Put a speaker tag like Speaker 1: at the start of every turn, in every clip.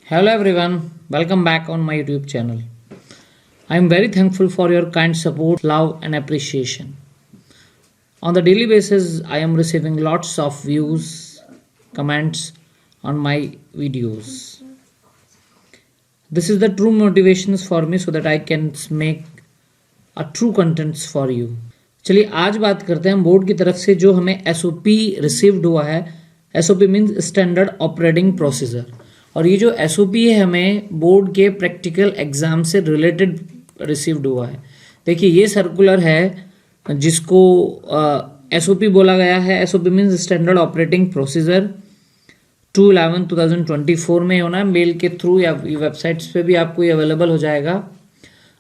Speaker 1: Hello everyone, welcome back on my YouTube channel. I am very thankful for your kind support, love, and appreciation. On the daily basis, I am receiving lots of views, comments on my videos. This is the true motivations for me so that I can make a true contents for you. चलिए आज बात करते हैं board की तरफ से जो हमें SOP रिसीव्ड हुआ है. SOP means standard operating procedure. और ये जो SOP है हमें बोर्ड के प्रैक्टिकल एग्जाम से रिलेटेड रिसीव्ड हुआ है. देखिए ये सर्कुलर है जिसको SOP बोला गया है. SOP means standard operating procedure 2/11/2024 में होना है. मेल के थ्रू या वेबसाइट्स पे भी आपको ये अवेलेबल हो जाएगा.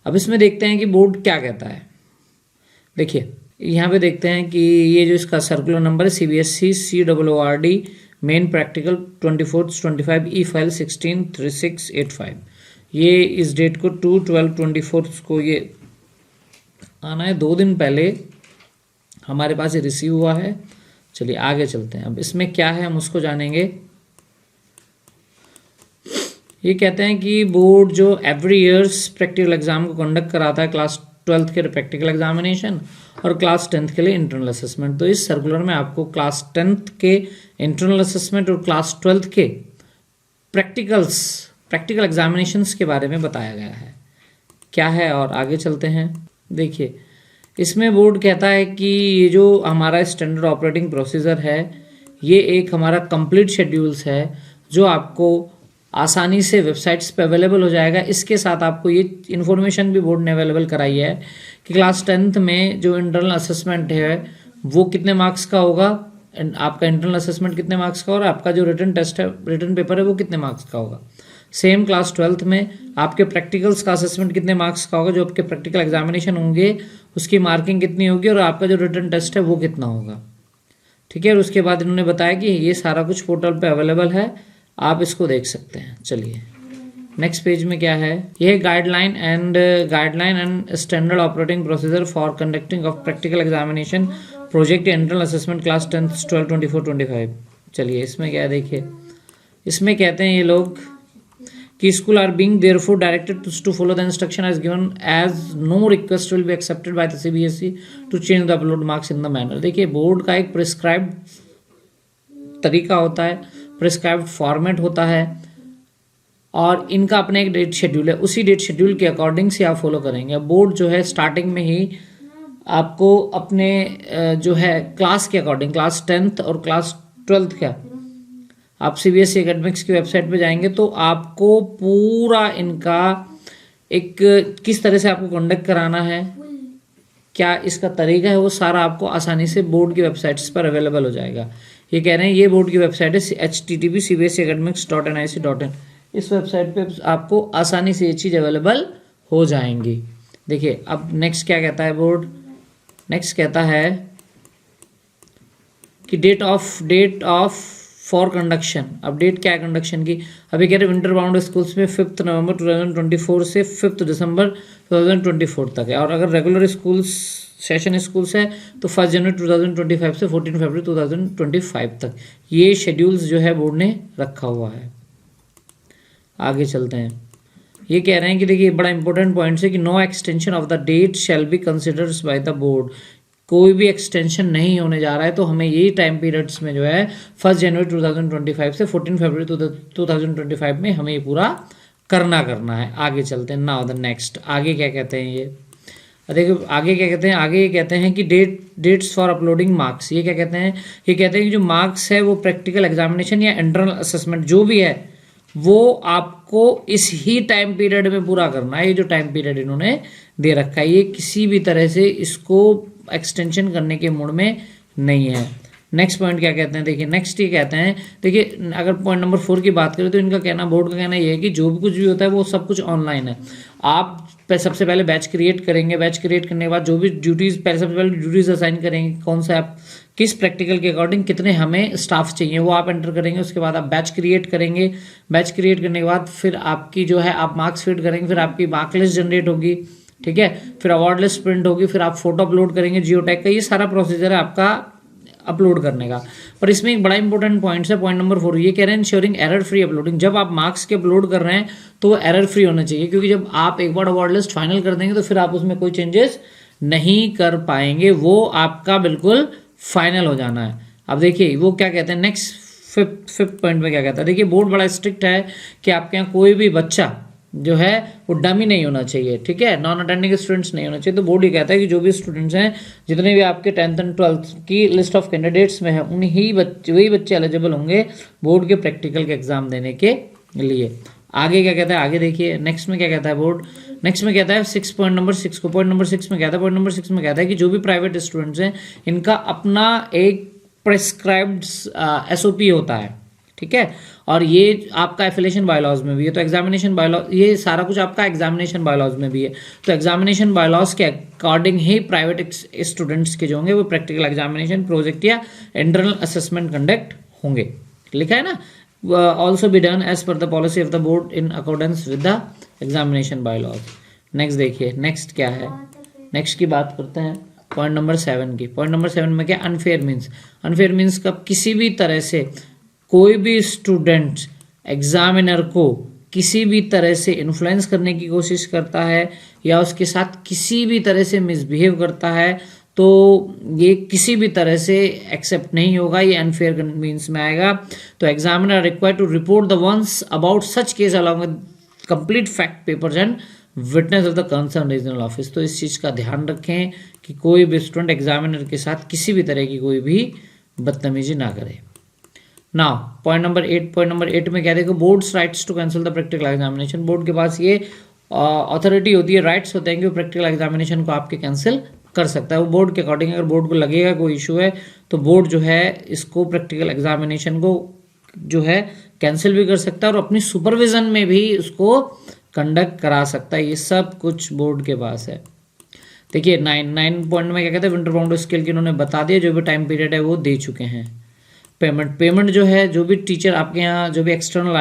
Speaker 1: अब इसमें देखते हैं कि बोर्ड क्या कहता है. देखिए यहाँ पे देखते हैं कि ये जो इसका सर्कुलर नंबर है CBSE COORD मेन प्रैक्टिकल 24/25 ई फाइल 163685. ये इस डेट को 2/12/24 को ये आना है. 2 दिन पहले हमारे पास ये रिसीव हुआ है. चलिए आगे चलते हैं. अब इसमें क्या है हम उसको जानेंगे. ये कहते हैं कि बोर्ड जो एवरी ईयर्स प्रैक्टिकल एग्जाम को कंडक्ट कराता है क्लास 12th के प्रैक्टिकल एग्जामिनेशन और क्लास 10th के लिए इंटरनल असेसमेंट. तो इस सर्कुलर में आपको क्लास 10th के इंटरनल असेसमेंट और क्लास 12th के प्रैक्टिकल एग्जामिनेशंस के बारे में बताया गया है. क्या है और आगे चलते हैं. देखिए इसमें बोर्ड कहता है कि ये जो हमारा स्टैंडर्ड ऑपरेटिंग प्रोसीजर है ये एक हमारा कंप्लीट शेड्यूल्स है जो आपको आसानी से वेबसाइट्स पे अवेलेबल हो जाएगा. इसके साथ आपको ये इन्फॉर्मेशन भी बोर्ड ने अवेलेबल कराई है कि क्लास 10th में जो इंटरनल असेसमेंट है वो कितने मार्क्स का होगा. आपका इंटरनल असेसमेंट कितने मार्क्स का और आपका जो रिटन टेस्ट है रिटन पेपर है वो कितने मार्क्स का होगा. सेम क्लास 12th में आपके प्रैक्टिकल्स का असेसमेंट कितने मार्क्स का होगा. जो आपके प्रैक्टिकल एग्जामिनेशन होंगे उसकी मार्किंग कितनी होगी और आपका जो रिटन टेस्ट है वो कितना होगा. ठीक है. और उसके बाद इन्होंने बताया कि ये सारा कुछ पोर्टल पे अवेलेबल है, आप इसको देख सकते हैं. चलिए नेक्स्ट पेज में क्या है. यह guideline and standard operating procedure for conducting of practical examination project internal assessment class 10th 12/24/25. चलिए इसमें क्या है. देखिए इसमें कहते हैं ये लोग कि school are being therefore directed to follow the instruction as given as no request will be accepted by the CBSE to change the upload marks in the manner. देखिए बोर्ड का एक प्रिस्क्राइब्ड तरीका होता है, प्रिस्क्राइब्ड फॉर्मेट होता है और इनका अपना एक डेट शेड्यूल है. उसी डेट शेड्यूल के अकॉर्डिंग से आप फॉलो करेंगे. बोर्ड जो है स्टार्टिंग में ही आपको अपने जो है क्लास के अकॉर्डिंग क्लास 10th और क्लास 12th का आप CBSE एकेडमिक्स की वेबसाइट पे जाएंगे तो आपको पूरा इनका एक किस तरह से आपको कंडक्ट कराना है, क्या इसका तरीका है, वो सारा आपको आसानी से बोर्ड की वेबसाइट्स पर अवेलेबल हो जाएगा. ये कह रहे हैं ये बोर्ड की वेबसाइट है http://cbseacademics.nic.in. इस वेबसाइट पे आपको आसानी से ये चीज़ अवेलेबल हो जाएंगी. देखिए अब नेक्स्ट क्या कहता है बोर्ड. नेक्स्ट कहता है कि डेट ऑफ फॉर कंडक्शन. अब डेट क्या है कंडक्शन की. अभी कह रहे विंटर बाउंड स्कूल्स में 5 नवंबर 2024 से 5 दिसंबर 2024 तक है. और अगर रेगुलर स्कूल्स सेशन स्कूल्स है तो 1 जनवरी 2025 से 14 फरवरी 2025 तक ये शेड्यूल्स जो है बोर्ड ने रखा हुआ है. आगे चलते हैं. ये कह रहे हैं कि देखिए बड़ा इंपॉर्टेंट पॉइंट है कि no extension of the date shall be considered by the board. कोई भी एक्सटेंशन नहीं होने जा रहा है. तो हमें यही टाइम पीरियड्स में जो है 1 जनवरी 2025 से 14 फरवरी 2025 में हमें ये पूरा करना है. आगे चलते हैं. नाउ द नेक्स्ट आगे क्या कहते हैं ये. देखो आगे क्या कहते हैं. आगे ये कहते हैं कि डेट्स फॉर अपलोडिंग मार्क्स. ये क्या कहते हैं. ये कहते हैं कि जो मार्क्स है वो प्रैक्टिकल एग्जामिनेशन या इंटरनल असेसमेंट जो भी है वो आपको इस ही टाइम पीरियड में पूरा करना है. ये जो टाइम पीरियड इन्होंने दे रखा है ये किसी भी तरह से इसको एक्सटेंशन करने के मूड में नहीं है. नेक्स्ट पॉइंट क्या कहते हैं. देखिए नेक्स्ट ये कहते हैं. देखिए अगर पॉइंट नंबर 4 की बात करें तो इनका कहना बोर्ड का कहना ये है कि जो भी कुछ भी होता है वो सब कुछ ऑनलाइन है. आप सबसे पहले बैच क्रिएट करेंगे. बैच क्रिएट करने के बाद जो भी ड्यूटीज़ सबसे पहले ड्यूटीज़ असाइन करेंगे कौन सा आप किस प्रैक्टिकल के अकॉर्डिंग कितने हमें स्टाफ चाहिए वो आप एंटर करेंगे. उसके बाद आप बैच क्रिएट करेंगे. बैच क्रिएट करने के बाद फिर आपकी जो है आप मार्क्स फीड करेंगे. फिर आपकी मार्क लिस्ट जनरेट होगी. ठीक है. फिर अवार्ड लिस्ट प्रिंट होगी. फिर आप फोटो अपलोड करेंगे जियो टैग का. ये सारा प्रोसीजर है आपका अपलोड करने का। पर इसमें एक बड़ा इंपॉर्टेंट पॉइंट है, पॉइंट नंबर 4, ये कह रहे हैं इंश्योरिंग एरर फ्री अपलोडिंग। जब आप मार्क्स के अपलोड कर रहे हैं तो वो एरर फ्री होना चाहिए, क्योंकि जब आप एक बार अवार्ड लिस्ट फाइनल कर देंगे तो फिर आप उसमें कोई चेंजेस नहीं कर पाएंगे, वो आपका बिल्कुल फाइनल हो जाना है। अब देखिए वो क्या कहते हैं नेक्स्ट फिफ्थ पॉइंट में क्या कहता है, देखिए बोर्ड बड़ा स्ट्रिक्ट है कि आपके यहाँ कोई भी बच्चा जो है वो डमी नहीं होना चाहिए, ठीक है, नॉन अटेंडिंग स्टूडेंट्स नहीं होना चाहिए। तो बोर्ड ये कहता है कि जो भी स्टूडेंट्स हैं, जितने भी आपके 10th एंड 12th की लिस्ट ऑफ कैंडिडेट्स में है, वही बच्चे एलिजिबल होंगे बोर्ड के प्रैक्टिकल के एग्जाम देने के लिए। आगे क्या कहता है, आगे देखिए नेक्स्ट में क्या कहता है बोर्ड, नेक्स्ट में कहता है पॉइंट नंबर 6 को, पॉइंट नंबर 6 में कहता है, पॉइंट नंबर 6 में कहता है कि जो भी प्राइवेट स्टूडेंट्स हैं इनका अपना एक प्रेस्क्राइब्ड एसओपी होता है, ठीक है, और ये आपका एफिलिएशन बायलॉज में भी है। तो एग्जामिनेशन बायलॉज, ये सारा कुछ आपका एग्जामिनेशन बायलॉज में भी है। तो एग्जामिनेशन बायलॉज के अकॉर्डिंग ही प्राइवेट स्टूडेंट्स के जो होंगे वो प्रैक्टिकल एग्जामिनेशन, प्रोजेक्ट या इंटरनल असेसमेंट कंडक्ट होंगे। लिखा है ना, also be done as per the policy of the board in accordance with the examination bylaws. Next देखिए, नेक्स्ट क्या है, नेक्स्ट की बात करते हैं पॉइंट नंबर 7 की। पॉइंट नंबर 7 में क्या, अनफेयर मीन्स। अनफेयर मीन्स कब किसी भी तरह से कोई भी स्टूडेंट एग्जामिनर को किसी भी तरह से इन्फ्लुएंस करने की कोशिश करता है या उसके साथ किसी भी तरह से मिसबिहेव करता है, तो ये किसी भी तरह से एक्सेप्ट नहीं होगा, ये अनफेयर मीन्स में आएगा। तो examiner required to report the once about such case along with complete fact papers and witness of the concern regional office. तो इस चीज़ का ध्यान रखें कि कोई भी स्टूडेंट एग्जामिनर के साथ किसी भी तरह की कोई भी बदतमीजी ना करे। Now point number 8, point number 8 में क्या देखो, boards rights to cancel the practical examination. Board के पास ये अथॉरिटी होती है, राइट्स होते हैं कि वो प्रैक्टिकल एग्जामिनेशन को आपके कैंसिल कर सकता है। वो बोर्ड के अकॉर्डिंग, अगर बोर्ड को लगेगा कोई इशू है तो बोर्ड जो है इसको प्रैक्टिकल एग्जामिनेशन को जो है कैंसिल भी कर सकता है और अपनी सुपरविजन में भी उसको कंडक्ट करा सकता है। ये सब कुछ बोर्ड के पास है। देखिए 9 पॉइंट में क्या कहते हैं, विंटर बाउंड स्केल की उन्होंने बता दिया, जो भी टाइम पीरियड है वो दे चुके हैं। पेमेंट जो है, जो भी टीचर आपके यहाँ जो भी एक्सटर्नल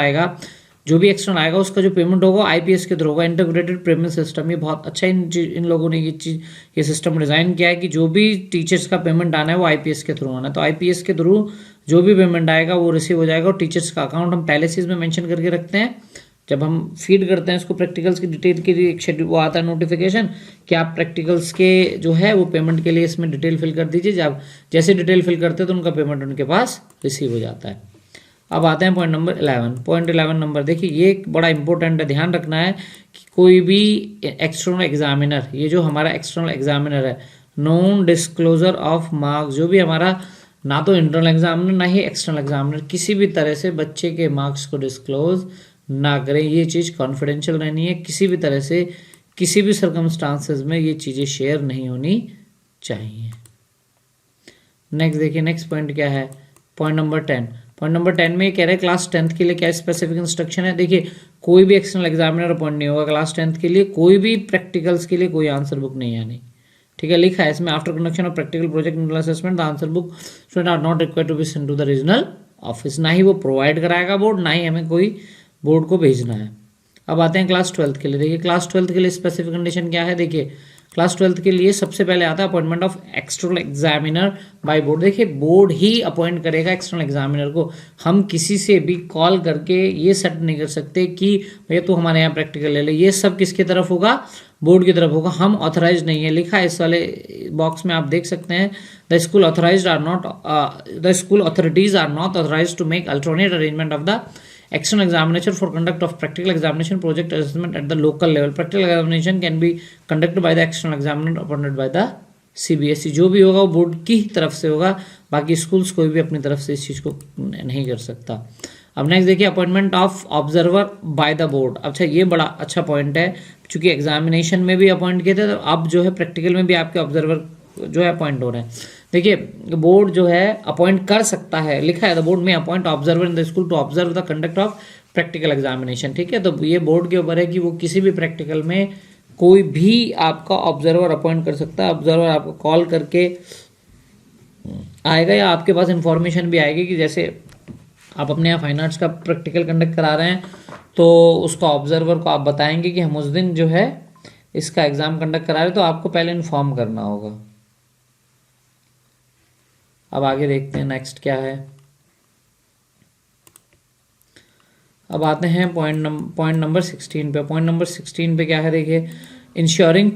Speaker 1: आएगा उसका जो पेमेंट होगा आईपीएस के थ्रू होगा, इंटीग्रेटेड पेमेंट सिस्टम। ये बहुत अच्छा इन लोगों ने ये सिस्टम डिज़ाइन किया है कि जो भी टीचर्स का पेमेंट आना है वो आईपीएस के थ्रू आना है। तो आईपीएस के थ्रू जो भी पेमेंट आएगा वो रिसीव हो जाएगा और टीचर्स का अकाउंट हम पहले से इसमें मेंशन करके रखते हैं। जब हम फीड करते हैं इसको प्रैक्टिकल्स की डिटेल के लिए, एक शेड्यूल वो आता है नोटिफिकेशन कि आप प्रैक्टिकल्स के जो है वो पेमेंट के लिए इसमें डिटेल फिल कर दीजिए। जब जैसे डिटेल फिल करते हैं तो उनका पेमेंट उनके पास रिसीव हो जाता है। अब आते हैं पॉइंट नंबर 11। पॉइंट 11 नंबर देखिए, ये एक बड़ा इंपॉर्टेंट है, ध्यान रखना है कि कोई भी एक्सटर्नल एग्जामिनर, ये जो हमारा एक्सटर्नल एग्जामिनर है, नॉन डिस्क्लोजर ऑफ मार्क्स, जो भी हमारा ना तो इंटरनल एग्जामिनर ना ही एक्सटर्नल एग्जामिनर किसी भी तरह से बच्चे के मार्क्स को डिस्क्लोज ना करें। ये चीज़ कॉन्फिडेंशियल रहनी है, किसी भी तरह से किसी भी सर्कमस्टांसेस में ये चीज़ें शेयर नहीं होनी चाहिए। नेक्स्ट देखिए, नेक्स्ट पॉइंट क्या है, पॉइंट नंबर 10। पॉइंट नंबर 10 में ये कह रहे हैं क्लास 10th के लिए क्या स्पेसिफिक इंस्ट्रक्शन है। देखिए कोई भी एक्सटर्नल एग्जामिनर अपॉइंट नहीं होगा क्लास 10th के लिए, कोई भी प्रैक्टिकल्स के लिए कोई आंसर बुक नहीं आनी, ठीक है। लिखा है इसमें, after conduction of practical project internal assessment the answer book student are not required to be sent to the regional office. ना ही वो प्रोवाइड कराएगा बोर्ड, ना ही हमें कोई बोर्ड को भेजना है। अब आते हैं क्लास 12th के लिए। देखिए क्लास 12th के लिए स्पेसिफिक कंडीशन क्या है। देखिए क्लास 12th के लिए सबसे पहले आता है appointment of external examiner by board. देखिए बोर्ड ही अपॉइंट करेगा एक्सटर्नल एग्जामिनर को, हम किसी से भी कॉल करके ये सेट नहीं कर सकते कि भैया तू हमारे यहाँ प्रैक्टिकल ले ले। ये सब किसकी तरफ होगा, बोर्ड की तरफ होगा, हम ऑथराइज नहीं है। लिखा है इस वाले बॉक्स में, आप देख सकते हैं, the school authorise are not, the school authorities are not authorise to make alternate arrangement of the external examination for conduct of practical examination project assessment at the local level. Practical examination can be conducted by the external examiner appointed by the CBSE। जो भी होगा वो board की तरफ से होगा, बाकी schools कोई भी अपनी तरफ से इस चीज़ को नहीं कर सकता। अब नेक्स्ट देखिए, appointment of observer bye the board. अच्छा ये बड़ा अच्छा पॉइंट है, क्योंकि एग्जामिनेशन में भी अपॉइंट किए थे, तो अब जो है प्रैक्टिकल में भी आपके ऑब्जर्वर जो है अपॉइंट हो रहे हैं। देखिए बोर्ड जो है अपॉइंट कर सकता है, लिखा है the board may appoint observer in the school to observe the conduct of practical examination, ठीक है। तो ये बोर्ड के ऊपर है कि वो किसी भी प्रैक्टिकल में कोई भी आपका ऑब्जर्वर अपॉइंट कर सकता है। ऑब्जर्वर आपको कॉल करके आएगा या आपके पास इंफॉर्मेशन भी आएगी कि जैसे आप अपने यहाँ फाइन आर्ट्स का प्रैक्टिकल कंडक्ट करा रहे हैं तो उसका ऑब्जर्वर को आप बताएंगे कि हम उस दिन जो है इसका एग्जाम कंडक्ट करा रहे हैं, तो आपको पहले इन्फॉर्म करना होगा। अब आगे देखते हैं नेक्स्ट क्या है। अब आते हैं पॉइंट नंबर 16 पे। पॉइंट नंबर 16 पे क्या है, देखिए, ensuring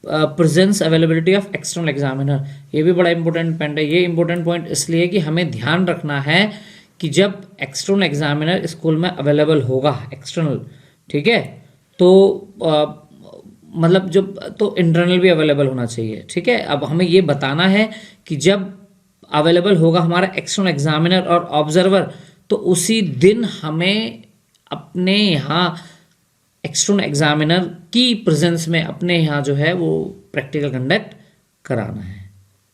Speaker 1: presence availability of external examiner. ये भी बड़ा इंपॉर्टेंट पॉइंट है। ये इंपॉर्टेंट पॉइंट इसलिए कि हमें ध्यान रखना है कि जब एक्सटर्नल एग्जामिनर स्कूल में अवेलेबल होगा एक्सटर्नल, ठीक है, तो मतलब जब तो इंटरनल भी अवेलेबल होना चाहिए, ठीक है। अब हमें ये बताना है कि जब अवेलेबल होगा हमारा एक्सटर्नल एग्जामिनर और ऑब्जर्वर, तो उसी दिन हमें अपने यहाँ एक्सटर्नल एग्जामिनर की प्रेजेंस में अपने यहाँ जो है वो प्रैक्टिकल कंडक्ट कराना है,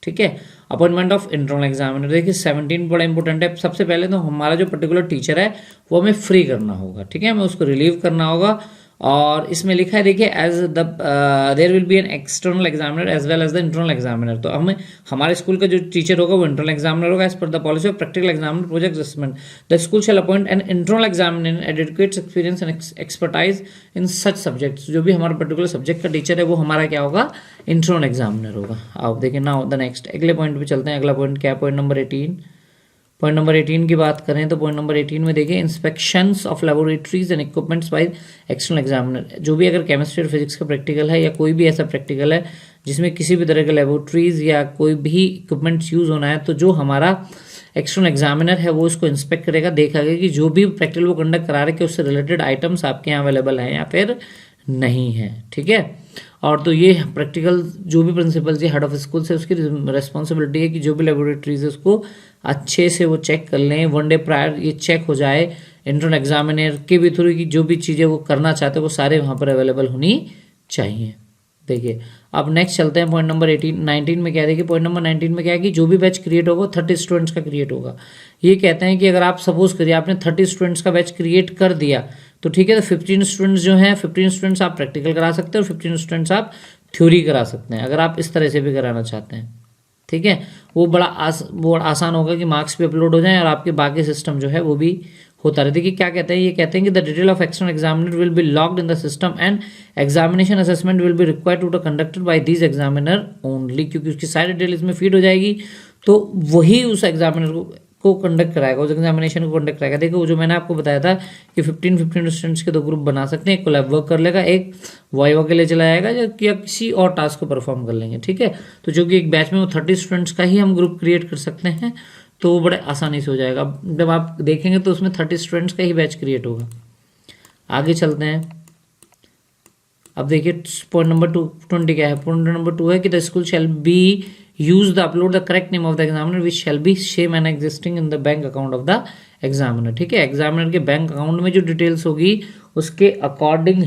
Speaker 1: ठीक है। अपॉइंटमेंट ऑफ इंटरनल एग्जामिनर, देखिए 17 बड़ा इंपॉर्टेंट है। सबसे पहले तो हमारा जो पर्टिकुलर टीचर है वो हमें फ्री करना होगा, ठीक है, हमें उसको रिलीव करना होगा। और इसमें लिखा है, देखिए, as the there will be an external examiner as well as the internal examiner. तो हमें हमारे स्कूल का जो टीचर होगा वो इंटरनल एग्जामिनर होगा as per the policy of practical examiner project assessment. The school shall appoint an internal examiner educates experience and expertise in such subjects. जो भी हमारा पर्टिकुलर सब्जेक्ट का टीचर है वो हमारा क्या होगा, इंटरनल एग्जामिनर होगा। आप देखिए नाउ द नेक्स्ट, अगले पॉइंट पे चलते हैं। अगला पॉइंट क्या है, पॉइंट नंबर 18। पॉइंट नंबर 18 की बात करें तो पॉइंट नंबर 18 में देखिए, inspections of laboratories and equipments by external examiner. जो भी अगर केमिस्ट्री और फिजिक्स का प्रैक्टिकल है या कोई भी ऐसा प्रैक्टिकल है जिसमें किसी भी तरह के लेबोरेटरीज या कोई भी इक्विपमेंट्स यूज होना है, तो जो हमारा एक्सटर्नल एग्जामिनर है वो इसको इंस्पेक्ट करेगा, देखेगा कि जो भी प्रैक्टिकल वो कंडक्ट करा रहे हैं उससे रिलेटेड आइटम्स आपके यहाँ अवेलेबल हैं या फिर नहीं है, ठीक है। और तो ये प्रैक्टिकल जो भी principal ji head of school से उसकी रिस्पॉन्सिबिलिटी है कि जो भी लेबोरेटरीज है उसको अच्छे से वो चेक कर लें, 1 डे प्रायर ये चेक हो जाए इंटरनल एग्जामिनर के भी थ्रू की जो भी चीज़ें वो करना चाहते हैं वो सारे वहाँ पर अवेलेबल होनी चाहिए। देखिए अब नेक्स्ट चलते हैं पॉइंट नंबर 19 में क्या है, देखिए पॉइंट नंबर 19 में क्या है कि जो भी बैच क्रिएट होगा 30 स्टूडेंट्स का क्रिएट होगा। ये कहते हैं कि अगर आप सपोज करिए आपने 30 स्टूडेंट्स का बैच क्रिएट कर दिया तो ठीक है, तो 15 स्टूडेंट्स जो हैं 15 स्टूडेंट्स आप प्रैक्टिकल करा सकते हैं और 15 स्टूडेंट्स आप थ्योरी करा सकते हैं, अगर आप इस तरह से भी कराना चाहते हैं, ठीक है। वो बड़ा आसान होगा कि मार्क्स भी अपलोड हो जाएं और आपके बाकी सिस्टम जो है वो भी होता रहे। देखिए क्या कहते हैं, ये कहते हैं कि the detail of external examiner will be logged in the system and examination assessment will be required to conducted by these examiner only, क्योंकि उसकी सारी डिटेल इसमें फीड हो जाएगी तो वही उस एग्जामिनर को कंडक्ट कराएगा, उस एग्जामिनेशन को कंडक्ट कराएगा। देखो जो मैंने आपको बताया था कि 15 स्टूडेंट्स के 2 ग्रुप बना सकते हैं, एक कोलैब वर्क कर लेगा, एक वाइवा के लिए चला जाएगा या किसी और टास्क को परफॉर्म कर लेंगे, ठीक है। तो जो कि एक बैच में वो 30 स्टूडेंट्स का ही हम ग्रुप क्रिएट कर सकते हैं तो वो बड़े आसानी से हो जाएगा। जब आप देखेंगे तो उसमें 30 स्टूडेंट्स का ही बैच क्रिएट होगा। आगे चलते हैं। अब देखिए पॉइंट नंबर 20 क्या है, पॉइंट नंबर 2 है कि the school shall be use the upload the correct name of the examiner which shall be same and existing in the bank account of the examiner, ठीक है। एग्जामिनर के bank account में जो details होगी उसके according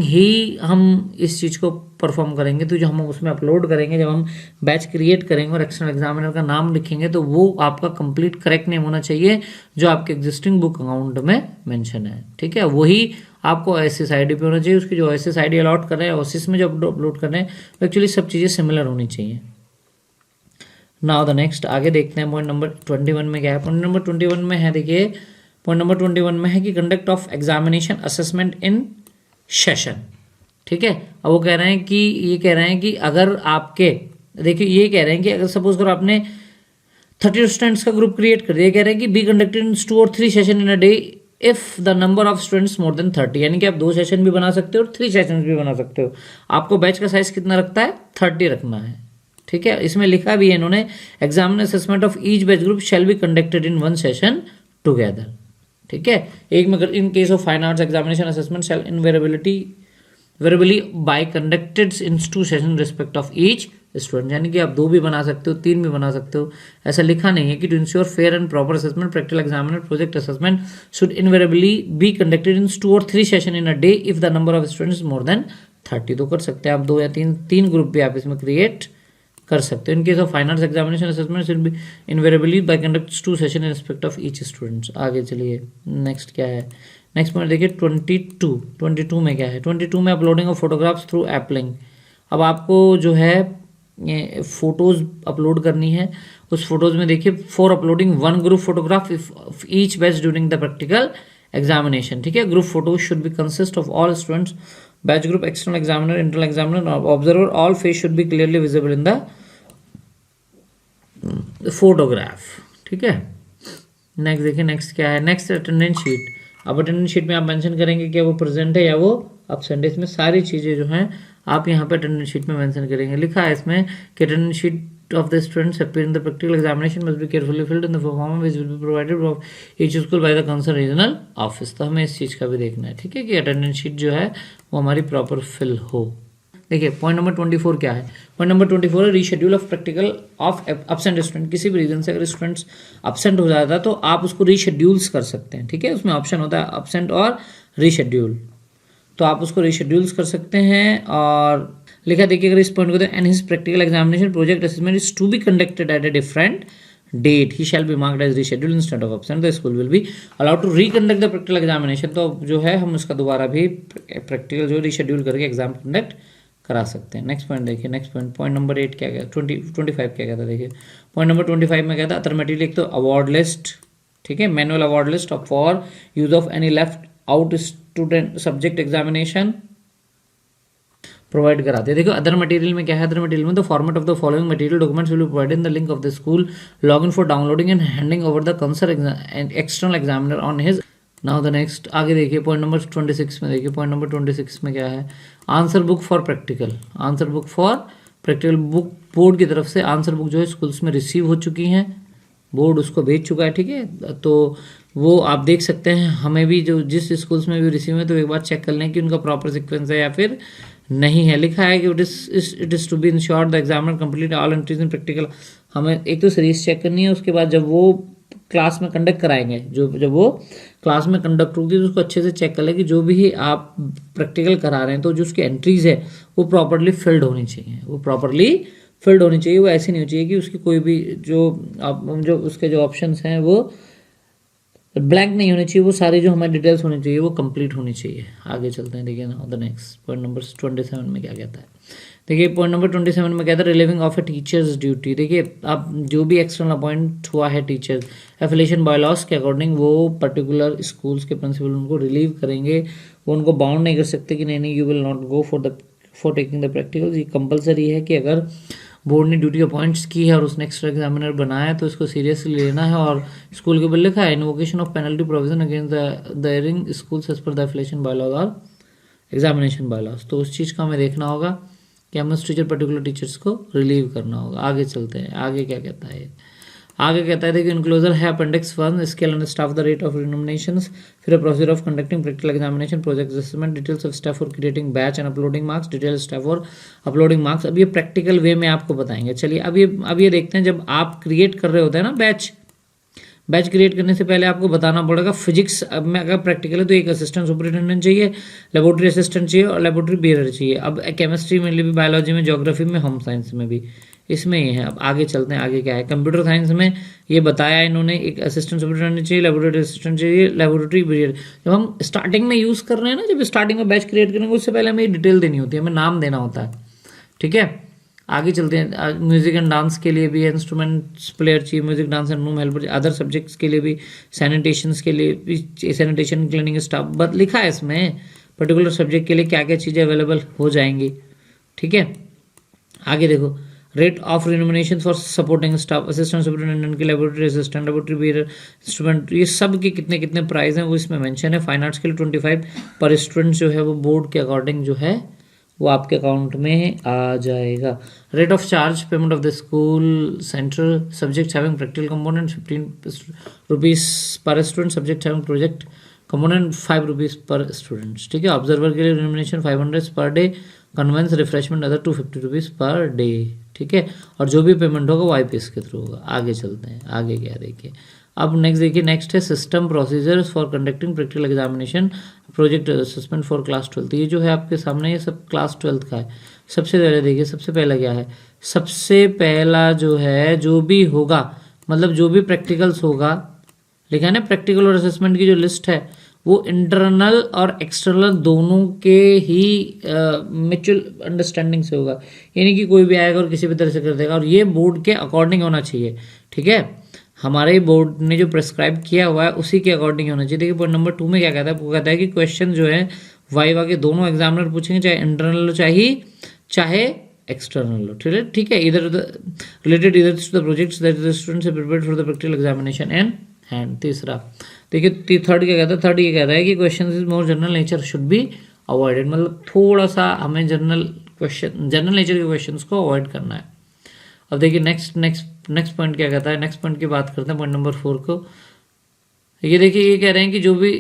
Speaker 1: ही हम इस चीज़ को परफॉर्म करेंगे। तो जो हम उसमें अपलोड करेंगे, जब हम बैच क्रिएट करेंगे और एक्सटर्नल एग्जामिनर का नाम लिखेंगे तो वो आपका कंप्लीट करेक्ट नेम होना चाहिए जो आपके एग्जिस्टिंग बुक अकाउंट में मेंशन है, ठीक है। वही आपको OSS ID पे होना चाहिए, उसकी जो OSS ID अलॉट कर रहे हैं OSS में जो अपलोड कर रहे हैं तो एक्चुअली सब चीज़ें सिमिलर होनी चाहिए। नाउ द नेक्स्ट, आगे देखते हैं पॉइंट नंबर 21 में क्या है। पॉइंट नंबर 21 में है, देखिए पॉइंट नंबर 21 में है कि conduct of examination assessment in session, ठीक है। अब वो कह रहे हैं कि अगर आपके, देखिए ये कह रहे हैं कि अगर सपोज करो आपने 30 स्टूडेंट्स का ग्रुप क्रिएट कर दिया, कह रहे हैं कि बी कंडक्टेड इन 2 और 3 session in a day if the number of students more than 30, यानी कि आप 2 सेशन भी बना सकते हो और 3 सेशन भी बना सकते हो। आपको बैच का साइज कितना रखता है, 30 रखना है, ठीक है। इसमें लिखा भी है इन्होंने, examine assessment of each batch group shall be conducted in 1 session together, ठीक है। एक में in case of fine arts examination assessment shall invariably by conducted in 2 session respect of each student, यानी कि आप 2 भी बना सकते हो, 3 भी बना सकते हो, ऐसा लिखा नहीं है कि to ensure fair and proper assessment practical examiner project assessment should invariably be conducted in 2 और 3 session in a day if the number of students more than 30। तो कर सकते हैं आप 2 या 3 ग्रुप भी आप इसमें क्रिएट कर सकते हो। In case of fine arts examination assessment should be invariably by conduct 2 session in respect of each students. आगे चलिए नेक्स्ट क्या है, नेक्स्ट पॉइंट देखिए 22 में क्या है। 22 में अपलोडिंग ऑफ फोटोग्राफ्स थ्रू एपलिंग। अब आपको जो है ये फोटोज अपलोड करनी है, उस फोटोज में देखिए for uploading 1 group photograph if each batch during the practical examination, ठीक है। Group photos should be consist of all students, batch group, external examiner, internal examiner, observer, all face should be clearly visible in the photograph. ठीक है, next देखिए, next क्या है, next attendance sheet. अब attendance sheet में आप mention करेंगे कि वो प्रेजेंट है या वो अब्सेंट है। इसमें सारी चीज़ें जो हैं आप यहाँ पे अटेंडेंस शीट में मेंशन करेंगे। लिखा है इसमें कि attendance sheet of the students appear in the practical examination must be carefully filled in the form which will be provided of each school by the concern regional office. तो हमें इस चीज़ का भी देखना है, ठीक है, कि अटेंडेंस शीट जो है वो हमारी प्रॉपर फिल हो। देखिए पॉइंट नंबर 24 क्या है। पॉइंट नंबर 24 है reschedule of practical of absent student. किसी भी रीजन से अगर स्टूडेंट्स एब्सेंट हो जाता है तो आप उसको रीशेड्यूल्स कर सकते हैं। ठीक है, उसमें ऑप्शन होता है एब्सेंट और रीशेड्यूल, तो आप उसको रीशेड्यूल्स कर सकते हैं। और लिखा देखिए अगर इस पॉइंट को, and his practical examination project assessment is to be conducted at a different date he shall be marked as reschedule instead of absent, the school will be allowed to reconduct the practical examination. तो जो है हम उसका दोबारा भी practical जो reschedule करके exam conduct करा सकते हैं। नेक्स्ट पॉइंट देखिए, नेक्स्ट पॉइंट नंबर 8 क्या कहता है, 25 क्या कहता है। देखिए पॉइंट नंबर 25 में कहता है अदर मटेरियल, एक तो अवार्ड लिस्ट, ठीक है, manual award list for use of any left out student subject examination provide कराते हैं। देखो अदर मटेरियल में क्या है, अदर मटेरियल में the format of the following material documents will be provided in the link of the school login for downloading and handing over the concern external examiner on his. Now the next आगे देखिए point number 26 में। देखिए point number 26 में क्या है, answer book for practical. Answer book for practical book board की तरफ से आंसर बुक जो है स्कूल्स में रिसीव हो चुकी हैं, बोर्ड उसको भेज चुका है। ठीक है, तो वो आप देख सकते हैं, हमें भी जो जिस स्कूल्स में भी रिसीव है तो एक बार चेक कर लें कि उनका प्रॉपर सीक्वेंस है या फिर नहीं है। लिखा है कि it is to be ensured the examiner complete all entries in practical. हमें एक तो सीरीज चेक करनी है, उसके बाद जब वो क्लास में कंडक्ट कराएंगे, जब वो क्लास में कंडक्ट होगी तो उसको अच्छे से चेक कर लें कि जो भी आप प्रैक्टिकल करा रहे हैं तो जो उसकी एंट्रीज है वो प्रॉपरली फिल्ड होनी चाहिए, वो प्रॉपरली फिल्ड होनी चाहिए। वो ऐसी नहीं होनी चाहिए कि उसकी कोई भी जो उसके जो ऑप्शंस हैं वो ब्लैंक नहीं होनी चाहिए, वो सारी जो हमारी डिटेल्स होनी चाहिए वो कंप्लीट होनी चाहिए। आगे चलते हैं, देखिए ना द नेक्स्ट पॉइंट नंबर 27 में क्या कहता है। देखिए पॉइंट नंबर 27 में कहता है relieving of A teachers duty. देखिए आप जो भी एक्सटर्नल अपॉइंट हुआ है टीचर्स एफिलिएशन बायलॉस के अकॉर्डिंग वो पर्टिकुलर स्कूल्स के प्रिंसिपल उनको रिलीव करेंगे, वो उनको बाउंड नहीं कर सकते कि नहीं you will not go for taking the practical. ये कंपलसरी है कि अगर बोर्ड ने ड्यूटी अपॉइंट्स की है और उसने एक्स्ट्रा एग्जामिनर बनाया है तो इसको सीरियसली लेना है। और स्कूल के ऊपर लिखा है invocation of penalty provision against the erring schools as per the affiliation bylaws और एग्जामिनेशन बायलॉज। तो उस चीज़ का हमें देखना होगा कि हमें उस टीचर पर्टिकुलर टीचर्स को रिलीव करना होगा। आगे चलते हैं, आगे क्या कहता है। आगे कहता है देखिए इनक्लोजर है appendix 1 scale and staff the rate of remunerations, फिर procedure of conducting practical examination, project assessment, details of staff for creating batch and uploading marks, detail staff for uploading marks. अब ये प्रैक्टिकल वे में आपको बताएंगे। चलिए अब ये देखते हैं, जब आप क्रिएट कर रहे होते हैं ना बैच क्रिएट करने से पहले आपको बताना पड़ेगा फिजिक्स में अगर प्रैक्टिकल है तो एक असिस्टेंट सुपरिटेंडेंट चाहिए, लेबोरेटरी असिस्टेंट चाहिए और लेबोरेटरी बेयर चाहिए। अब केमिस्ट्री में भी, बायोलॉजी में, ज्योग्राफी में, होम साइंस में भी इसमें ये है। अब आगे चलते हैं, आगे क्या है। कंप्यूटर साइंस में ये बताया इन्होंने एक असिस्टेंट सुपरिटेंडेंट चाहिए, लेबोरेटरी असिस्टेंट चाहिए, लेबोरेटरी बेयर। जब हम स्टार्टिंग में यूज़ कर रहे हैं ना, जब स्टार्टिंग में बैच क्रिएट करेंगे उससे पहले हमें डिटेल देनी होती है, हमें नाम देना होता है। ठीक है, आगे चलते हैं। म्यूजिक एंड डांस के लिए भी इंस्ट्रूमेंट्स प्लेयर चाहिए, music dance and room helper. Other subjects के लिए भी, सैनिटेशन के लिए भी, सैनिटेशन क्लीनिंग स्टाफ बट लिखा है इसमें पर्टिकुलर सब्जेक्ट के लिए क्या क्या चीज़ें अवेलेबल हो जाएंगी। ठीक है, आगे देखो rate of remuneration for supporting staff, assistant superintendent की, laboratory assistant, laboratory bearer, instrument, ये सब के कितने कितने प्राइस हैं वो इसमें मेंशन है। फाइन आर्ट्स के लिए 25 पर स्टूडेंट जो है वो बोर्ड के अकॉर्डिंग जो है वो आपके अकाउंट में आ जाएगा। Rate of charge payment of the school central subject having practical component 15 rupees per student, subject having project component 5 rupees per student. ठीक है, ऑब्जर्वर के लिए remuneration 500 per day, conveyance refreshment other 250 rupees per day. ठीक है, और जो भी payment होगा वो आईपीएस के थ्रू होगा। आगे चलते हैं, आगे क्या देखिए। अब नेक्स्ट देखिए, नेक्स्ट है system procedures for conducting practical examination project assessment for class 12। ये जो है आपके सामने ये सब क्लास 12 का है। सबसे पहले देखिए, सबसे पहला क्या है, सबसे पहला जो है जो भी होगा, मतलब जो भी प्रैक्टिकल्स होगा, लिखा है ना प्रैक्टिकल और असेसमेंट की जो लिस्ट है वो इंटरनल और एक्सटर्नल दोनों के ही म्यूचुअल अंडरस्टैंडिंग से होगा। यानी कि कोई भी आएगा और किसी भी तरह से कर देगा, और ये बोर्ड के अकॉर्डिंग होना चाहिए। ठीक है, हमारे बोर्ड ने जो प्रेस्क्राइब किया हुआ है उसी के अकॉर्डिंग होना चाहिए। देखिए पॉइंट नंबर 2 में क्या कहता है, वो कहता है कि क्वेश्चन जो है वाइवा के दोनों एग्जामिनर पूछेंगे, चाहे इंटरनल चाहे एक्सटर्नल हो, ठीक है, इधर रिलेटेड इधर to the projects that the students have prepared for the practical examination and hand. तीसरा देखिए थर्ड क्या कहता है, थर्ड ये कहता है कि question is more general nature should be avoided, मतलब थोड़ा सा हमें जनरल नेचर के क्वेश्चंस को अवॉइड करना है। अब देखिए नेक्स्ट पॉइंट क्या कहता है, नेक्स्ट पॉइंट की बात करते हैं, पॉइंट नंबर 4 को। ये देखिए ये कह रहे हैं कि जो भी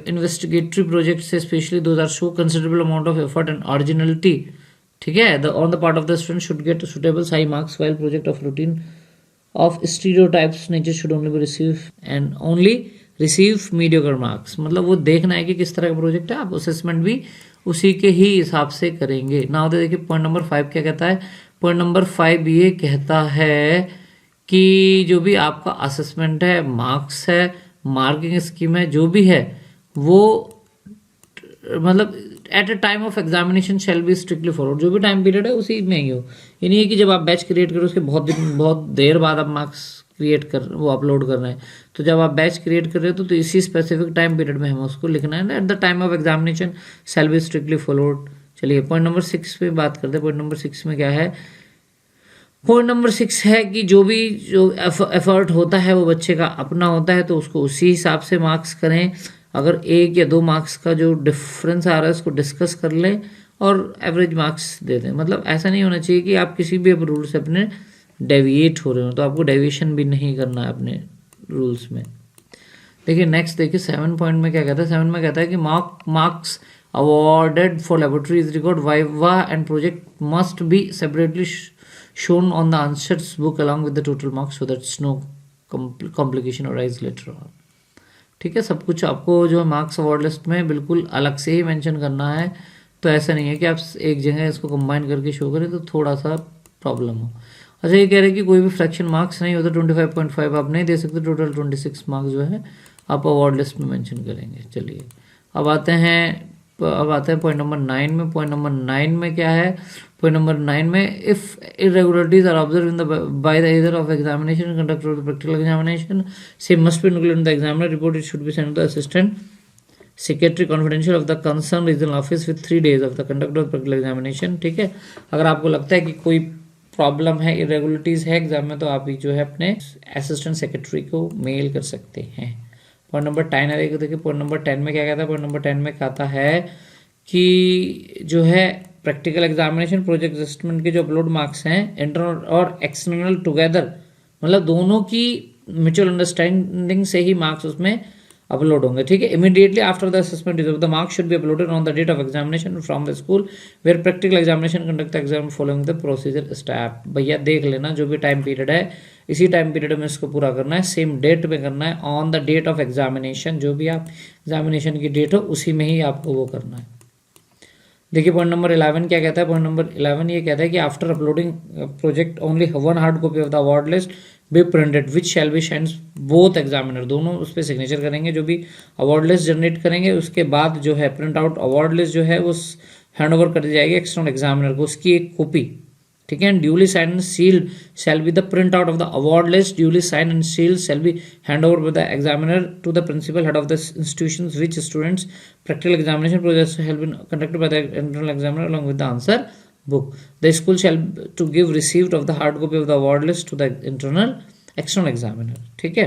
Speaker 1: इन्वेस्टिगेटरी प्रोजेक्ट्स है specially those are show considerable amount of effort and originality, ठीक है, on the part of the student should get suitable high marks while project of routine of stereotypes nature should only be receive and only receive mediocre marks. मतलब वो देखना है कि किस तरह का प्रोजेक्ट है, आप असेसमेंट भी उसी के ही हिसाब से करेंगे। ना होते देखिए पॉइंट नंबर 5 क्या कहता है, पॉइंट नंबर 5 ये कहता है कि जो भी आपका असेसमेंट है, मार्क्स है, मार्किंग स्कीम है, जो भी है वो मतलब at a time of examination shall be strictly followed, जो भी टाइम पीरियड है उसी में ही हो। ये नहीं है कि जब आप बैच क्रिएट करो उसके बहुत देर बाद आप मार्क्स क्रिएट कर वो अपलोड कर रहे हैं। तो जब आप बैच क्रिएट कर रहे हो तो इसी स्पेसिफिक टाइम पीरियड में हमें उसको लिखना है, at the time of examination shall be strictly followed. चलिए पॉइंट नंबर 6 पे बात करते हैं। पॉइंट नंबर 6 में क्या है, पॉइंट नंबर 6 है कि जो एफर्ट होता है वो बच्चे का अपना होता है, तो उसको उसी हिसाब से मार्क्स करें। अगर 1 या 2 मार्क्स का जो डिफरेंस आ रहा है उसको डिस्कस कर लें और एवरेज मार्क्स दे दें। मतलब ऐसा नहीं होना चाहिए कि आप किसी भी रूल से अपने डेविएट हो रहे हो, तो आपको डेविएशन भी नहीं करना है अपने रूल्स में। देखिए नेक्स्ट देखिए 7 पॉइंट में क्या कहता है, 7 में कहता है कि marks awarded for laboratory is record viva and project must be separately shown on the answers book along with the total marks so that no complication arise later on। ठीक है, सब कुछ आपको जो मार्क्स अवार्ड लिस्ट में बिल्कुल अलग से ही मेंशन करना है। तो ऐसा नहीं है कि आप एक जगह इसको कंबाइन करके शो करें तो थोड़ा सा प्रॉब्लम हो। अच्छा ये कह रहे हैं कि कोई भी फ्रैक्शन मार्क्स नहीं होता, 25.5 आप नहीं दे सकते, टोटल 26 मार्क्स जो है आप अवार्ड लिस्ट में मेंशन करेंगे। चलिए अब आते हैं पॉइंट नंबर 9 में। पॉइंट नंबर 9 में क्या है, पॉइंट नंबर 9 में if irregularities are observe in the by the either of examination conduct of the practical examination same must be included in the examiner report, it should be sent to the assistant secretary confidential of the concern regional office with 3 days of the conduct of practical examination. ठीक है, अगर आपको लगता है कि कोई problem है, irregularities है एग्जाम में, तो आप जो है अपने असिस्टेंट सेक्रेटरी को मेल कर सकते हैं। पॉइंट नंबर 10 है, देखिए पॉइंट नंबर 10 में क्या कहता है, पॉइंट नंबर 10 में कहता है कि जो है प्रैक्टिकल एग्जामिनेशन प्रोजेक्ट असिस्टमेंट के जो अपलोड मार्क्स हैं इंटरनल और एक्सटर्नल टुगेदर, मतलब दोनों की म्यूचुअल अंडरस्टैंडिंग से ही मार्क्स उसमें अपलोड होंगे। ठीक है, immediately after the assessment result the marks should be uploaded on the date of examination from the school where practical examination conduct exam following the procedure step. भैया देख लेना, जो भी टाइम पीरियड है इसी टाइम पीरियड में इसको पूरा करना है, सेम डेट में करना है, on the date of examination, जो भी आप एग्जामिनेशन की डेट हो उसी में ही आपको वो करना है। देखिए पॉइंट नंबर 11 क्या कहता है, पॉइंट नंबर 11 ये कहता है कि after uploading project only 1 hard copy of the award list be printed which shall be sent both examiner, दोनों उस पर सिग्नेचर करेंगे। जो भी अवार्ड लिस्ट जनरेट करेंगे उसके बाद जो है प्रिंट आउट अवार्ड लिस्ट जो है वो हैंड ओवर कर दी जाएगी एक्सटर्नल एग्जामिनर को, उसकी एक कॉपी। ठीक है, duly sign and sealed shall be the print out of the award list, duly sign and sealed shall be hand over by the examiner to the principal head of the institution which students practical examination process have been conducted by the internal examiner along with the answer book. The school shall to give receipt of the hard copy of the award list to the internal external examiner. ठीक है,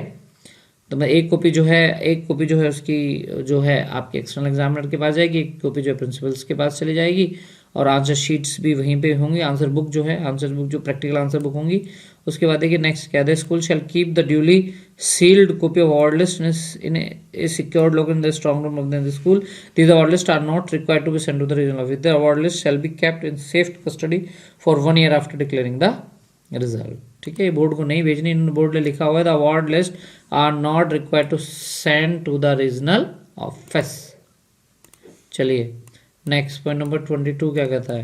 Speaker 1: तो मैं एक copy जो है उसकी जो है आपके एक्सटर्नल एग्जामिनर के पास जाएगी, एक कॉपी जो है प्रिंसिपल्स के पास चली जाएगी और आंसर शीट्स भी वहीं पे होंगी। आंसर बुक जो प्रैक्टिकल आंसर बुक होंगी। उसके बाद देखिए नेक्स्ट क्या है, school shall keep the duly sealed copy of award list in a secured location in the strong room of the school. These award list are not required to be sent to the regional office. The award list shall be kept in safe custody for 1 year after declaring the result. ठीक है, board को नहीं भेजनी, board ने लिखा हुआ है the award list are not required to send to the regional office. चलिए नेक्स्ट पॉइंट नंबर 22 क्या कहता है,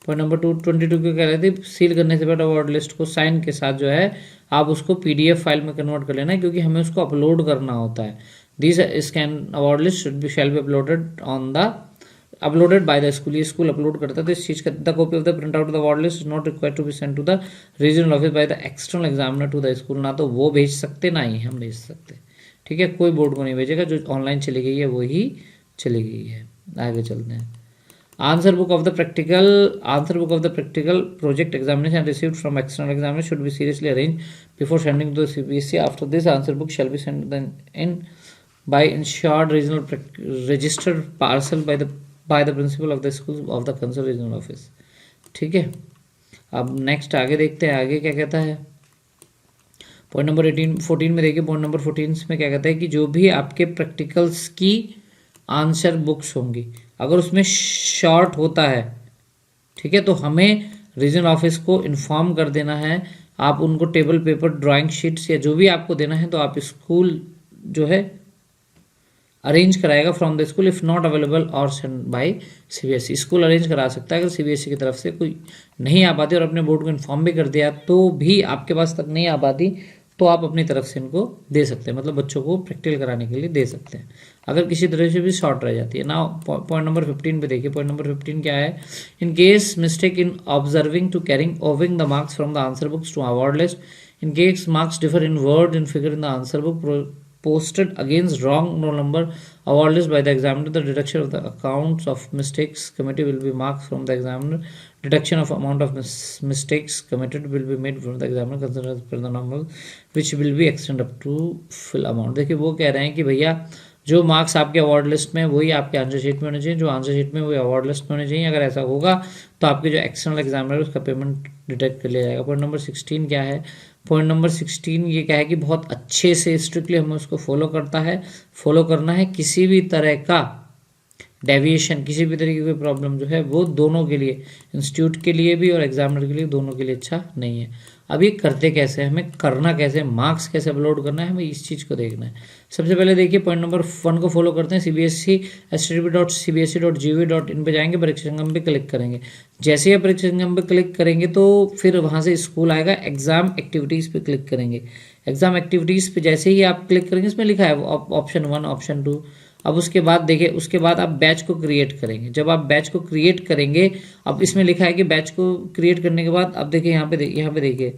Speaker 1: पॉइंट नंबर 22 क्या कह रहे थे, सील करने से पहले अवार्ड लिस्ट को साइन के साथ जो है आप उसको PDF फाइल में कन्वर्ट कर लेना है, क्योंकि हमें उसको अपलोड करना होता है। This scan award list shall be uploaded by the school, ये स्कूल अपलोड करता है। तो इस चीज का the copy of the print out of the award list is not required to be sent to the regional office by the external examiner to the school. ना तो वो भेज सकते ना ही हम भेज सकते। ठीक है, कोई बोर्ड को नहीं भेजेगा, जो ऑनलाइन चली गई है वो ही चली गई है। आगे चलते हैं। Answer book of the practical project examination received from external examiner should be seriously arrange before sending to CBSE. After this answer book shall be send in by insured regional registered parcel by the principal of the school of the concern regional office. ठीक है, अब next आगे देखते हैं, आगे क्या कहता है। पॉइंट नंबर 14 में देखिए, पॉइंट नंबर 14 में क्या कहता है कि जो भी आपके प्रैक्टिकल्स की आंसर बुक्स होंगी, अगर उसमें शॉर्ट होता है, ठीक है, तो हमें रीजनल ऑफिस को इन्फॉर्म कर देना है। आप उनको टेबल पेपर, ड्राइंग शीट्स या जो भी आपको देना है तो आप स्कूल जो है अरेंज कराएगा from the school if not available और send by CBSE. School arrange करा सकता है, अगर सीबीएसई की तरफ से कोई नहीं आ पाती और अपने बोर्ड को इन्फॉर्म भी कर दिया तो भी आपके पास तक नहीं आ पाती तो आप अपनी तरफ से इनको दे सकते हैं, मतलब बच्चों को प्रैक्टिकल कराने के लिए दे सकते हैं अगर किसी तरह से भी शॉर्ट रह जाती है ना। पॉइंट नंबर 15 पे देखिए, पॉइंट नंबर 15 क्या है। In case mistake in observing to carrying owing the marks from the answer books to award list, in case marks differ in word in figure in the answer book posted against wrong roll number award list by the examiner, the deduction of the accounts of mistakes committed will be marked from the examiner. Deduction of amount of mistakes committed will be made from the examiner considered as per the normal, which will be extended up to full amount. देखिए वो कह रहे हैं कि भैया जो marks आपके award list में वही आपके आंसर शीट में होने चाहिए, जो आंसर शीट में वही अवार्ड लिस्ट में होने चाहिए। अगर ऐसा होगा तो आपके जो एक्सटर्नल एग्जामिनर उसका पेमेंट डिटेक्ट कर लिया जाएगा। पॉइंट नंबर 16 क्या है। पॉइंट नंबर 16 ये क्या है कि बहुत अच्छे से स्ट्रिक्टली हमें उसको फॉलो करना है। किसी भी तरह का डेविएशन, किसी भी तरह की कोई प्रॉब्लम जो है वो दोनों के लिए, इंस्टीट्यूट के लिए भी और एग्जामिनर के लिए, दोनों के लिए अच्छा नहीं है। अब ये करते कैसे, हमें करना कैसे, मार्क्स कैसे अपलोड करना है, हमें इस चीज़ को देखना है। सबसे पहले देखिए पॉइंट नंबर 1 को फॉलो करते हैं। cbse.cbse.gov.in पे जाएंगे, परीक्षा संगम पे क्लिक करेंगे। जैसे ही परीक्षा संगम पे क्लिक करेंगे तो फिर वहाँ से स्कूल आएगा, एग्जाम एक्टिविटीज़ पे क्लिक करेंगे। एग्जाम एक्टिविटीज़ पे जैसे ही आप क्लिक करेंगे, इसमें लिखा है ऑप्शन 1, ऑप्शन 2। अब उसके बाद देखिए, उसके बाद आप बैच को क्रिएट करेंगे। जब आप बैच को क्रिएट करेंगे, अब इसमें लिखा है कि बैच को क्रिएट करने के बाद अब देखिए यहाँ पे देखिए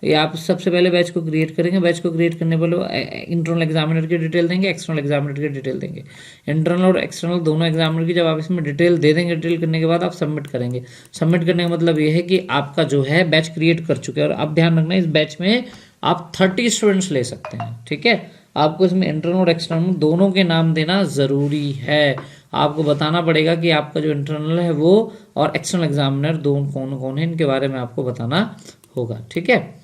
Speaker 1: ये आप सबसे पहले बैच को क्रिएट करेंगे। बैच को क्रिएट करने वाले इंटरनल एग्जामिनर की डिटेल देंगे, एक्सटर्नल एग्जामिनर की डिटेल देंगे। इंटरनल और एक्सटर्नल दोनों एग्जामिनर की जब आप इसमें डिटेल दे देंगे, डिटेल करने के बाद आप सबमिट करेंगे। सबमिट करने का मतलब ये है कि आपका जो है बैच क्रिएट कर चुके हैं। और अब ध्यान रखना, इस बैच में आप 30 स्टूडेंट्स ले सकते हैं। ठीक है, आपको इसमें इंटरनल और एक्सटर्नल दोनों के नाम देना ज़रूरी है। आपको बताना पड़ेगा कि आपका जो इंटरनल है वो और एक्सटर्नल एग्जामिनर दोनों कौन कौन है, इनके बारे में आपको बताना होगा। ठीक है,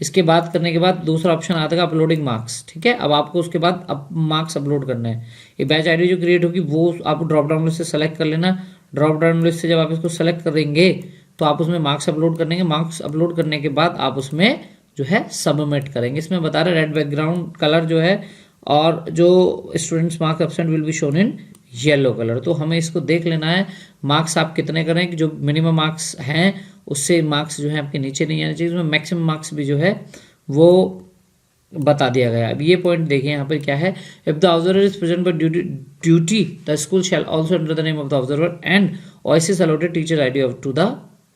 Speaker 1: इसके बाद करने के बाद दूसरा ऑप्शन आता है अपलोडिंग मार्क्स। ठीक है, अब आपको उसके बाद अब मार्क्स अपलोड करना है। ये बैच आईडी जो क्रिएट होगी वो आप ड्रॉप डाउन लिस्ट से सेलेक्ट कर लेना। ड्रॉप डाउन लिस्ट से जब आप इसको सेलेक्ट करेंगे तो आप उसमें मार्क्स अपलोड करेंगे। मार्क्स अपलोड करने के बाद आप उसमें जो है सबमिट करेंगे। इसमें बता रहे रेड बैकग्राउंड कलर जो है और जो students marks absent will be shown in yellow colour. तो हमें इसको देख लेना है मार्क्स आप कितने करें कि जो मिनिमम मार्क्स हैं उससे मार्क्स जो है आपके नीचे नहीं आने चाहिए। उसमें मैक्सिमम मार्क्स भी जो है वो बता दिया गया। अब ये पॉइंट देखिए यहाँ पर क्या है। If the observer is present by duty the school shell also under the name of the observer and OSS allotted teacher ID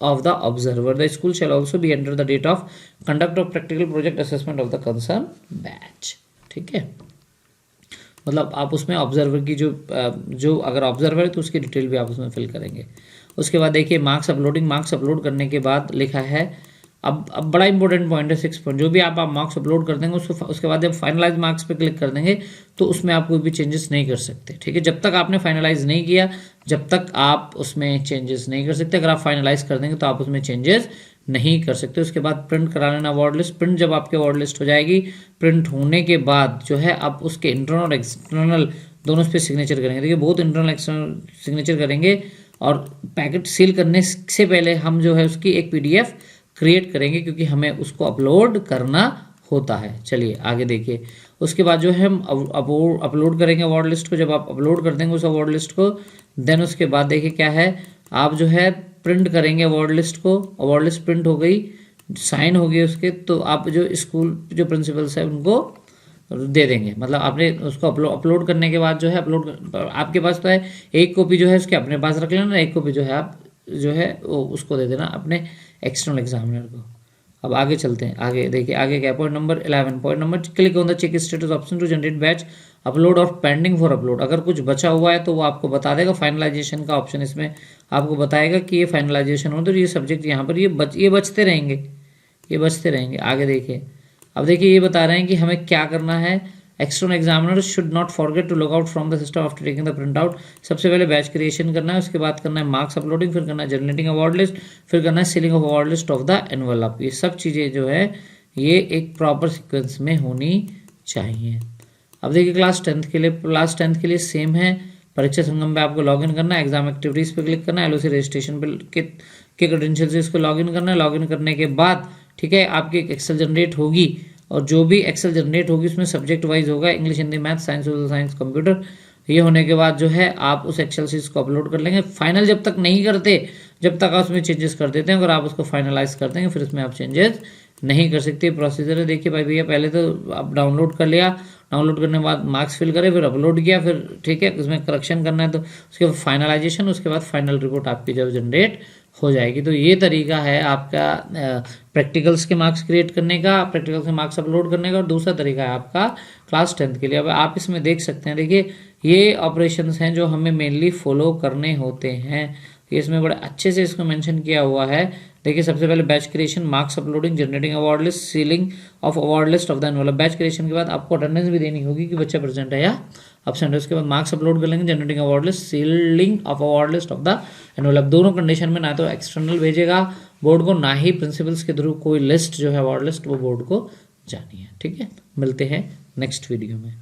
Speaker 1: of the observer. The school shall also be under the date of conduct of practical project assessment of the concerned batch. ठीक है, मतलब आप उसमें observer की जो अगर observer है तो उसकी डिटेल भी आप उसमें फिल करेंगे। उसके बाद देखिए मार्क्स अपलोडिंग। मार्क्स अपलोड करने के बाद लिखा है, अब बड़ा इंपॉर्टेंट पॉइंट है 6 पॉइंट। जो भी आप मार्क्स अपलोड कर देंगे उसके बाद जब फाइनलाइज मार्क्स पे क्लिक कर देंगे तो उसमें आप कोई भी चेंजेस नहीं कर सकते। ठीक है, जब तक आपने फाइनलाइज नहीं किया जब तक आप उसमें चेंजेस नहीं कर सकते। अगर आप फाइनलाइज कर देंगे तो आप उसमें चेंजेस नहीं कर सकते। उसके बाद प्रिंट करा लेना अवार्ड लिस्ट। प्रिंट जब आपके अवार्ड लिस्ट हो जाएगी, प्रिंट होने के बाद जो है आप उसके इंटरनल और एक्सटर्नल दोनों पे सिग्नेचर करेंगे। देखिए बहुत इंटरनल एक्सटर्नल सिग्नेचर करेंगे और पैकेट सील करने से पहले हम जो है उसकी एक PDF क्रिएट करेंगे क्योंकि हमें उसको अपलोड करना होता है। चलिए आगे देखिए। उसके बाद जो है हम अपलोड करेंगे अवार्ड लिस्ट को। जब आप अपलोड कर देंगे उस अवार्ड लिस्ट को, देन उसके बाद देखिए क्या है, आप जो है प्रिंट करेंगे अवार्ड लिस्ट को। अवार्ड लिस्ट प्रिंट हो गई, साइन हो गई उसके, तो आप जो स्कूल जो प्रिंसिपल्स है उनको दे देंगे। मतलब आपने उसको अपलोड करने के बाद जो है आपके पास तो है एक कॉपी जो है उसके अपने पास रख लेना, एक कॉपी जो है आप जो है वो उसको दे देना अपने एक्सटर्नल एग्जामिनर को। अब आगे चलते हैं, आगे देखिए आगे क्या point number 11, point number click on the check status option to generate batch upload और पेंडिंग फॉर अपलोड। अगर कुछ बचा हुआ है तो वो आपको बता देगा, फाइनलाइजेशन का ऑप्शन इसमें आपको बताएगा कि ये फाइनलाइजेशन हो, तो ये सब्जेक्ट यहाँ पर ये बचते रहेंगे, ये बचते रहेंगे। आगे देखिए, अब देखिए ये बता रहे हैं कि हमें क्या करना है। External examiner should not forget to log out from the system after taking the print out. सबसे पहले बैच क्रिएशन करना है, उसके बाद करना है मार्क्स अपलोडिंग, फिर करना है जनरेटिंग अवार्ड लिस्ट, फिर करना है ceiling of award list of the envelope. ये सब चीज़ें जो है ये एक प्रॉपर सिक्वेंस में होनी चाहिए। अब देखिए क्लास 10th के लिए सेम है। परीक्षा संगम पे आपको लॉगिन करना है, एग्जाम एक्टिविटीज़ पे क्लिक करना है, एलओसी रजिस्ट्रेशन पे के क्रेडेंशियल से इसको लॉगिन करना है। लॉगिन करने के बाद ठीक है आपकी एक एक्सेल जनरेट होगी, और जो भी एक्सेल जनरेट होगी उसमें सब्जेक्ट वाइज होगा, English, Hindi, math, science, social science, computer. ये होने के बाद जो है आप उस एक्सेल शीट को अपलोड कर लेंगे। फाइनल जब तक नहीं करते, जब तक आप उसमें चेंजेस कर देते हैं, अगर आप उसको फाइनलाइज कर देंगे फिर उसमें आप चेंजेस नहीं कर सकते। प्रोसीजर है, देखिए भाई भैया, पहले तो आप डाउनलोड कर लिया, डाउनलोड करने के बाद मार्क्स फिल करें, फिर अपलोड किया, फिर ठीक है उसमें करेक्शन करना है तो उसके बाद फाइनलाइजेशन, उसके बाद फाइनल रिपोर्ट आपकी जब जनरेट हो जाएगी। तो ये तरीका है आपका प्रैक्टिकल्स के मार्क्स क्रिएट करने का, प्रैक्टिकल्स के मार्क्स अपलोड करने का। और दूसरा तरीका है आपका क्लास 10th के लिए। अब आप इसमें देख सकते हैं, देखिए ये ऑपरेशंस हैं जो हमें मेनली फॉलो करने होते हैं। इसमें बड़े अच्छे से इसको मेंशन किया हुआ है। देखिए सबसे पहले batch creation, marks uploading, generating award list, ceiling of award list of the envelope. Batch creation के बाद आपको अटेंडेंस भी देनी होगी कि बच्चा प्रेजेंट है या एब्सेंट है। उसके बाद मार्क्स अपलोड कर लेंगे, generating award list, ceiling of award list of the envelope. दोनों कंडीशन में ना तो एक्सटर्नल भेजेगा बोर्ड को, ना ही प्रिंसिपल्स के थ्रू कोई लिस्ट जो है अवार्ड लिस्ट वो बोर्ड को जानी है। ठीक है, मिलते हैं नेक्स्ट वीडियो में।